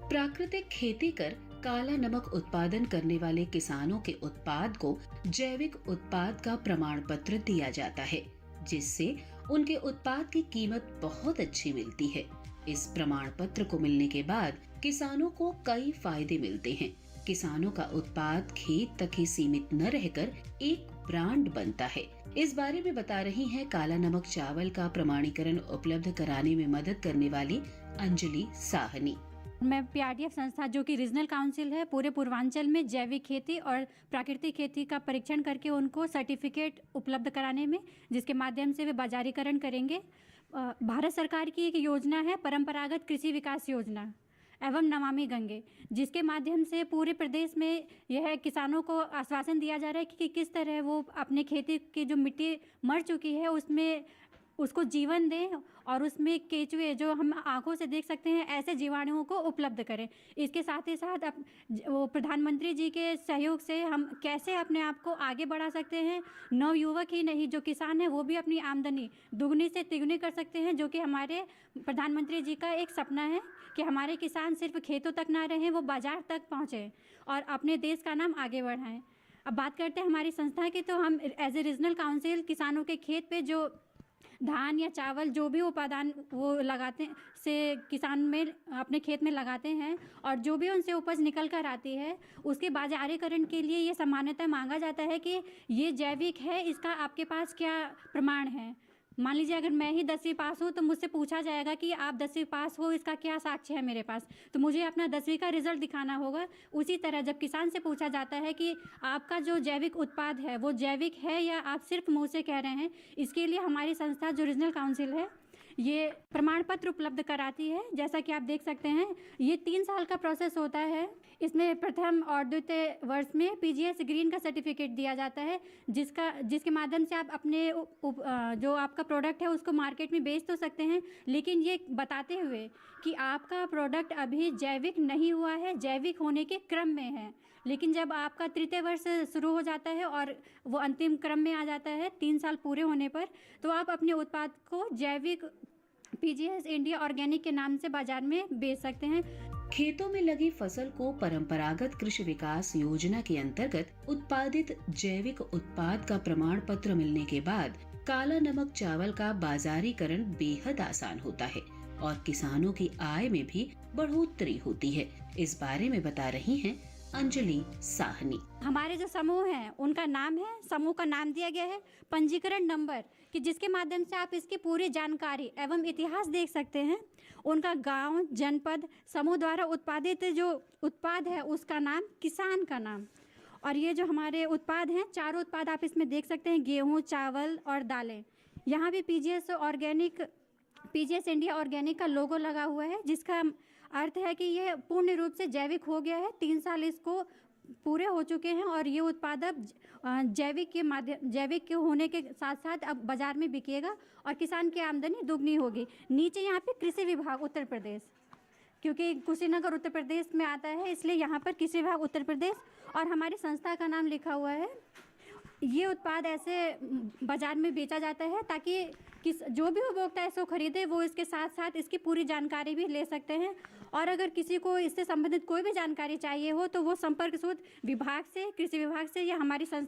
प्राकृतिक खेती कर काला नमक उत्पादन करने वाले किसानों के उत्पाद को जैविक उत्पाद का प्रमाण पत्र दिया जाता है, जिससे उनके उत्पाद की कीमत बहुत अच्छी मिलती है। इस प्रमाण पत्र को मिलने के बाद किसानों को कई फायदे मिलते हैं। किसानों का उत्पाद खेत तक ही सीमित न रहकर एक ब्रांड बनता है। इस बारे में बता रही हैं काला नमक चावल का प्रमाणीकरण उपलब्ध कराने में मदद करने वाली अंजलि साहनी। मैं पीआरडीएफ संस्था, जो कि रीजनल काउंसिल है, पूरे पूर्वांचल में जैविक खेती और प्राकृतिक खेती का परीक्षण करके उनको सर्टिफिकेट उपलब्ध कराने में, जिसके माध्यम से वे बाजारीकरण करेंगे। भारत सरकार की एक योजना है परंपरागत कृषि विकास योजना एवं नमामि गंगे, जिसके माध्यम से पूरे प्रदेश में यह किसानों को आश्वासन दिया जा रहा है कि किस तरह वो अपने खेती की जो मिट्टी मर चुकी है उसमें उसको जीवन दें और उसमें केचुए, जो हम आंखों से देख सकते हैं, ऐसे जीवाणुओं को उपलब्ध करें। इसके साथ ही साथ वो प्रधानमंत्री जी के सहयोग से हम कैसे अपने आप को आगे बढ़ा सकते हैं। नवयुवक ही नहीं, जो किसान हैं वो भी अपनी आमदनी दुगनी से तिगुनी कर सकते हैं, जो कि हमारे प्रधानमंत्री जी का एक सपना है कि हमारे किसान सिर्फ खेतों तक ना रहें, वो बाजार तक पहुँचें और अपने देश का नाम आगे बढ़ाएं। अब बात करते हैं हमारी संस्था की, तो हम एज ए रीजनल काउंसिल किसानों के खेत पे जो धान या चावल जो भी उपादान वो लगाते से किसान में अपने खेत में लगाते हैं और जो भी उनसे उपज निकल कर आती है उसके बाजारीकरण के लिए ये सामान्यतः मांगा जाता है कि ये जैविक है, इसका आपके पास क्या प्रमाण है। मान लीजिए अगर मैं ही 10वीं पास हूँ तो मुझसे पूछा जाएगा कि आप 10वीं पास हो, इसका क्या साक्ष्य है मेरे पास, तो मुझे अपना 10वीं का रिजल्ट दिखाना होगा। उसी तरह जब किसान से पूछा जाता है कि आपका जो जैविक उत्पाद है वो जैविक है या आप सिर्फ मुँह से कह रहे हैं, इसके लिए हमारी संस्था जो रीजनल काउंसिल है ये प्रमाण पत्र उपलब्ध कराती है। जैसा कि आप देख सकते हैं ये 3 साल का प्रोसेस होता है। इसमें प्रथम और द्वितीय वर्ष में पीजीएस ग्रीन का सर्टिफिकेट दिया जाता है, जिसके माध्यम से आप अपने जो आपका प्रोडक्ट है उसको मार्केट में बेच तो सकते हैं, लेकिन ये बताते हुए कि आपका प्रोडक्ट अभी जैविक नहीं हुआ है, जैविक होने के क्रम में है। लेकिन जब आपका तृतीय वर्ष शुरू हो जाता है और वो अंतिम क्रम में आ जाता है 3 साल पूरे होने पर, तो आप अपने उत्पाद को जैविक पीजीएस इंडिया ऑर्गेनिक के नाम से बाजार में बेच सकते हैं। खेतों में लगी फसल को परंपरागत कृषि विकास योजना के अंतर्गत उत्पादित जैविक उत्पाद का प्रमाण पत्र मिलने के बाद काला नमक चावल का बाजारीकरण बेहद आसान होता है और किसानों की आय में भी बढ़ोतरी होती है। इस बारे में बता रही हैं अंजलि साहनी। हमारे जो समूह हैं उनका नाम है, समूह का नाम दिया गया है पंजीकरण नंबर, कि जिसके माध्यम से आप इसकी पूरी जानकारी एवं इतिहास देख सकते हैं। उनका गांव, जनपद, समूह द्वारा उत्पादित जो उत्पाद है उसका नाम, किसान का नाम, और ये जो हमारे उत्पाद हैं, चारों उत्पाद आप इसमें देख सकते हैं, गेहूँ, चावल और दालें। यहाँ भी पीजीएस इंडिया ऑर्गेनिक का लोगो लगा हुआ है, जिसका अर्थ है कि यह पूर्ण रूप से जैविक हो गया है। 3 साल इसको पूरे हो चुके हैं और ये उत्पाद अब जैविक के होने के साथ साथ अब बाजार में बिकेगा और किसान की आमदनी दुगनी होगी। नीचे यहाँ पे कृषि विभाग उत्तर प्रदेश, क्योंकि कुशीनगर उत्तर प्रदेश में आता है, इसलिए यहाँ पर कृषि विभाग उत्तर प्रदेश और हमारी संस्था का नाम लिखा हुआ है। ये उत्पाद ऐसे बाजार में बेचा जाता है ताकि जो भी उपभोक्ता इसको खरीदे वो इसके साथ साथ इसकी पूरी जानकारी भी ले सकते हैं। और अगर किसी को इससे संबंधित कोई भी जानकारी चाहिए हो तो वो संपर्क सूत्र विभाग से, कृषि विभाग से या हमारी संस्था